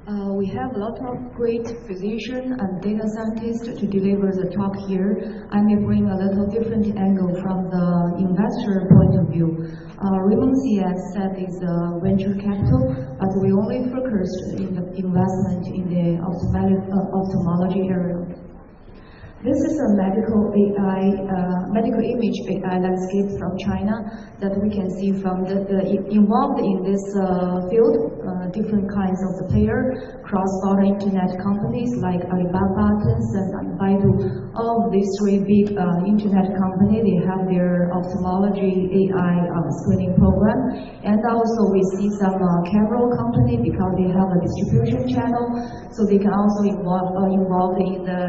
We have a lot of great physicians and data scientists to deliver the talk here. I may bring a little different angle from the investor point of view. Rimonci, as said, is a venture capital, but we only focused in the investment in the ophthalmology area. This is a medical image AI landscape from China that we can see from the involved in this field, different kinds of the player, cross-border internet companies like Alibaba, Tencent, and Baidu. All of these three big internet companies, they have their ophthalmology AI screening program. And also we see some camera company because they have a distribution channel, so they can also involved in the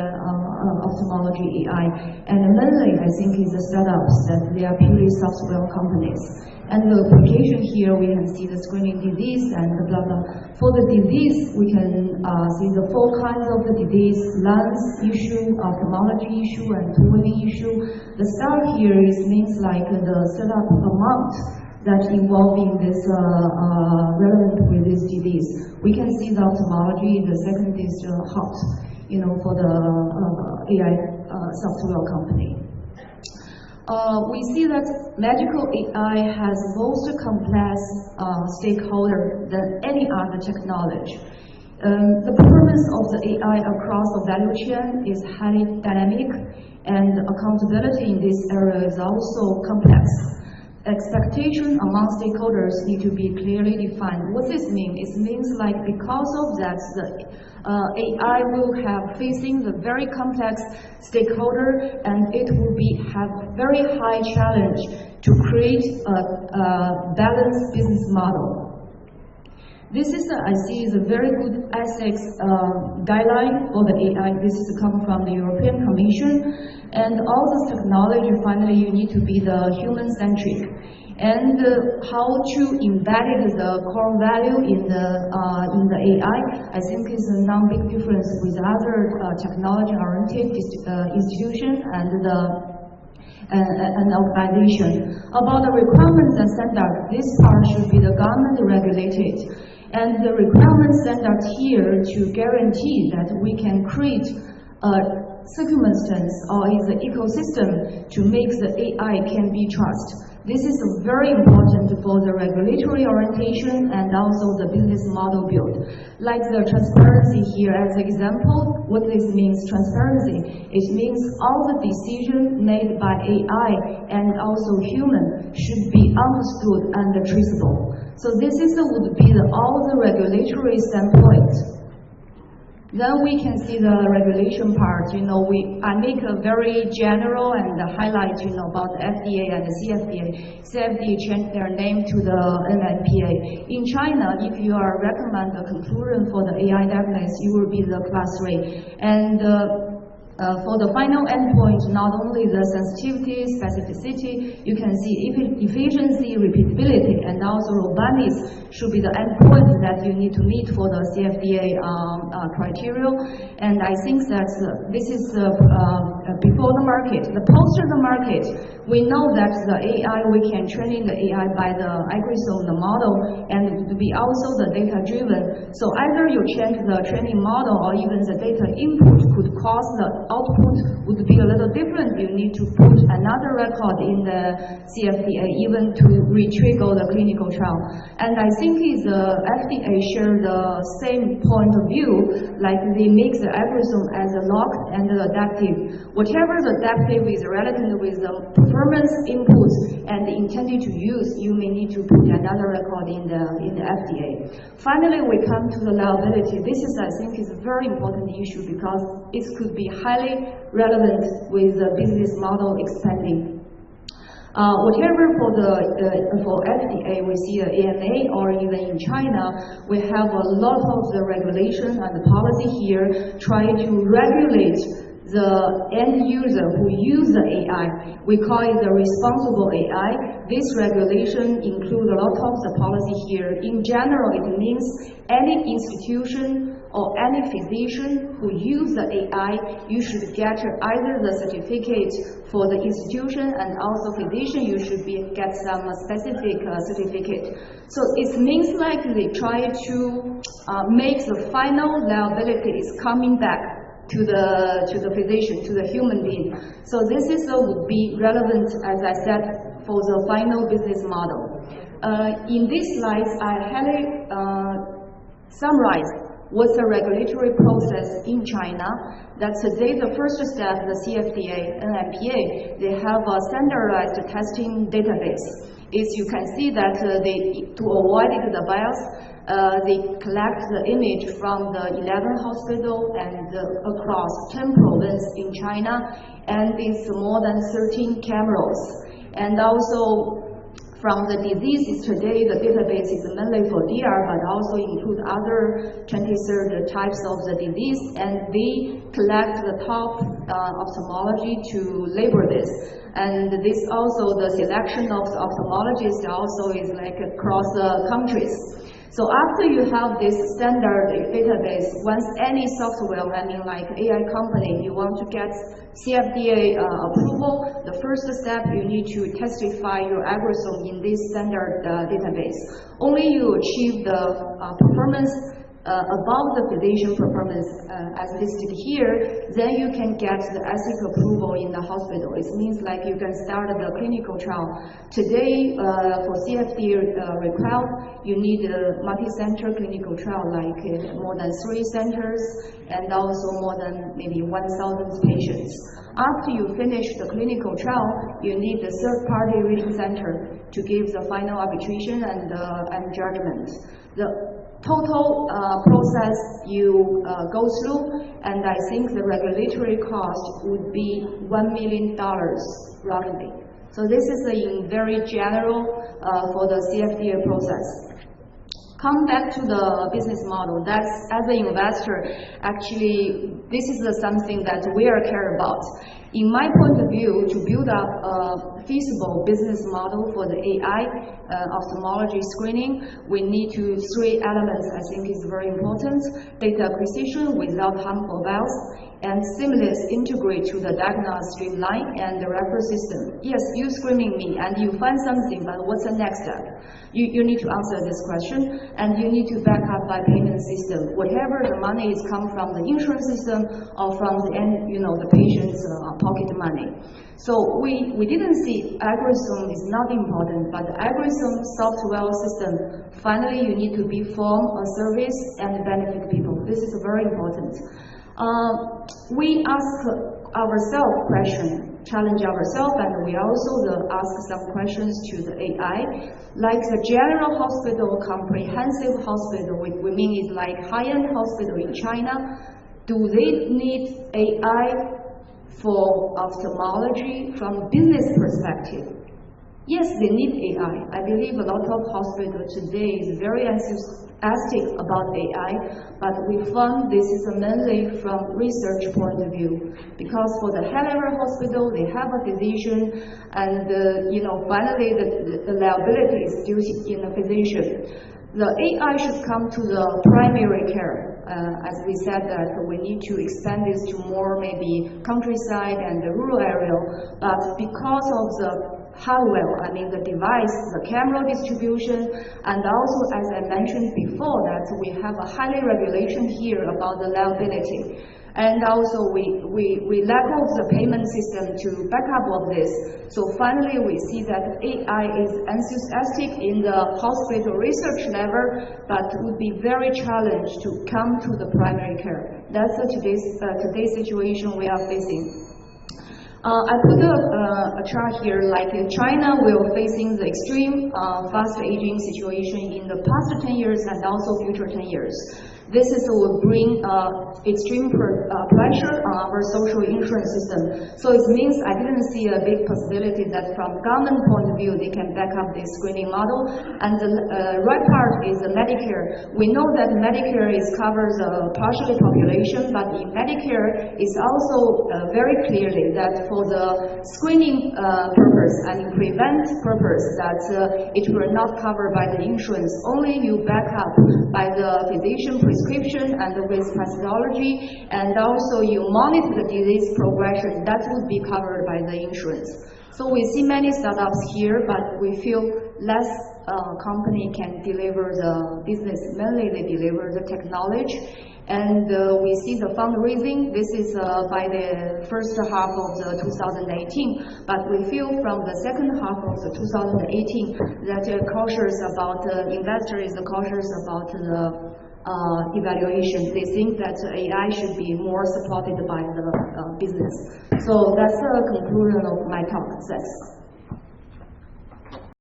ophthalmology AI. And mainly, I think, is the startups that they are purely software companies. And the application here, we can see the screening disease and blah, blah. For the disease, we can see the four kinds of the disease: lens issue, ophthalmology issue, and tooling issue. The star here means like the setup amount that involved in this relevant with this disease. We can see the ophthalmology, the second is hot, for the AI software company. We see that medical AI has most complex stakeholder than any other technology. The performance of the AI across the value chain is highly dynamic, and accountability in this area is also complex. Expectation among stakeholders need to be clearly defined. What this means? It means like because of that, the AI will have facing the very complex stakeholder, and it will have very high challenge to create a balanced business model. This is, I see, is a very good ethics guideline for the AI. This is come from the European Commission. And all this technology, finally, you need to be the human-centric. And how to embed the core value in the AI, I think is a non-big difference with other technology-oriented institutions and organization. About the requirements and standards, this part should be the government regulated. And the requirement standard here to guarantee that we can create circumstance or is the ecosystem to make the AI can be trusted. This is very important for the regulatory orientation and also the business model build. Like the transparency here as an example, what this means transparency? It means all the decisions made by AI and also human should be understood and traceable. So this would be all the regulatory standpoint. Then we can see the regulation part. I make a very general and highlight, about the FDA and the CFDA. CFDA changed their name to the NMPA. In China, if you are recommend a conclusion for the AI diagnosis, you will be the class 3. And for the final endpoint, not only the sensitivity, specificity, you can see efficiency, repeatability, and also robustness should be the endpoint that you need to meet for the CFDA criteria. And I think that this is before the market. The post the market, we know that the AI, we can train the AI by the algorithm, the model, and it would be also the data-driven. So either you change the training model or even the data input could cause the output would be a little different. You need to put another record in the CFDA even to retrigger the clinical trial. And I think the FDA share the same point of view, like they make the algorithm as a locked and adaptive. Whatever the adaptive is relative with the performance inputs and intended to use, you may need to put another record in the FDA. Finally, we come to the liability. This is, I think, is a very important issue because it could be highly relevant with the business model expanding. Whatever for FDA, we see the AMA or even in China, we have a lot of the regulation and the policy here try to regulate the end user who use the AI. We call it the responsible AI. This regulation includes a lot of the policy here. In general, it means any institution or any physician who use the AI, you should get either the certificate for the institution and also physician, you should get some specific certificate. So it means like they try to make the final liabilities coming back to the physician, to the human being. So this is would be relevant, as I said, for the final business model. In these slides, I highly summarize what's the regulatory process in China. That today the first step, the CFDA, NMPA, they have a standardized testing database. Is you can see that to avoid the bias, they collect the image from the 11 hospitals and across 10 provinces in China, and it's more than 13 cameras. And also from the diseases today, the database is mainly for DR, but also include other 23 types of the disease, and they collect the top ophthalmology to label this. And this also, the selection of the ophthalmologists also is like across the countries. So after you have this standard database, once any software, I mean like AI company, you want to get CFDA approval, the first step you need to testify your algorithm in this standard database. Only you achieve the performance above the physician performance as listed here, then you can get the ethics approval in the hospital. It means like you can start the clinical trial. Today, for CFDA required, you need a multi-center clinical trial, like more than 3 centers, and also more than maybe 1,000 patients. After you finish the clinical trial, you need the third-party reading center to give the final arbitration and judgment. The total process you go through, and I think the regulatory cost would be $1 million roughly. So this is in very general for the CFDA process. Come back to the business model. That's, as an investor, actually, this is something that we are care about. In my point of view, to build up a feasible business model for the AI ophthalmology screening, we need 3 elements I think is very important. Data acquisition without harmful bias, and seamless integrate to the diagnostic streamline and the referral system. Yes, you screening me and you find something, but what's the next step? You need to answer this question, and you need to back up by payment system. Whatever the money is come from the insurance system or from the end, the patient's pocket money. So we didn't see algorithm is not important, but the algorithm software system, finally you need to be form a service and benefit people. This is very important. We ask ourselves questions, challenge ourselves, and we also ask some questions to the AI. Like the general hospital, comprehensive hospital, we mean is like high-end hospital in China. Do they need AI for ophthalmology from business perspective? Yes, they need AI. I believe a lot of hospitals today is very enthusiastic about AI, but we found this is mainly from research point of view. Because for the high-level hospital, they have a physician, and finally the liability is due in the physician. The AI should come to the primary care. As we said that we need to expand this to more maybe countryside and the rural area, but because of the hardware, I mean the device, the camera distribution, and also as I mentioned before that we have a highly regulation here about the liability. And also we lack of the payment system to back up of this. So finally we see that AI is enthusiastic in the hospital research level, but would be very challenged to come to the primary care. That's today's situation we are facing. I put a chart here, like China will facing the extreme fast aging situation in the past 10 years and also future 10 years. This will bring extreme pressure on our social insurance system. So it means I didn't see a big possibility that from government point of view, they can back up this screening model. And the right part is the Medicare. We know that Medicare covers partially population, but in Medicare is also very clearly that for the screening purpose and prevent purpose that it will not cover by the insurance. Only you back up by the physician prescription and with pathology, and also you monitor the disease progression. That would be covered by the insurance. So we see many startups here, but we feel less company can deliver the business. Mainly they deliver the technology. And we see the fundraising. This is by the first half of the 2018, but we feel from the second half of the 2018 that cautious about investor is cautious about the evaluation. They think that AI should be more supported by the business. So that's the conclusion of my talk. Thanks.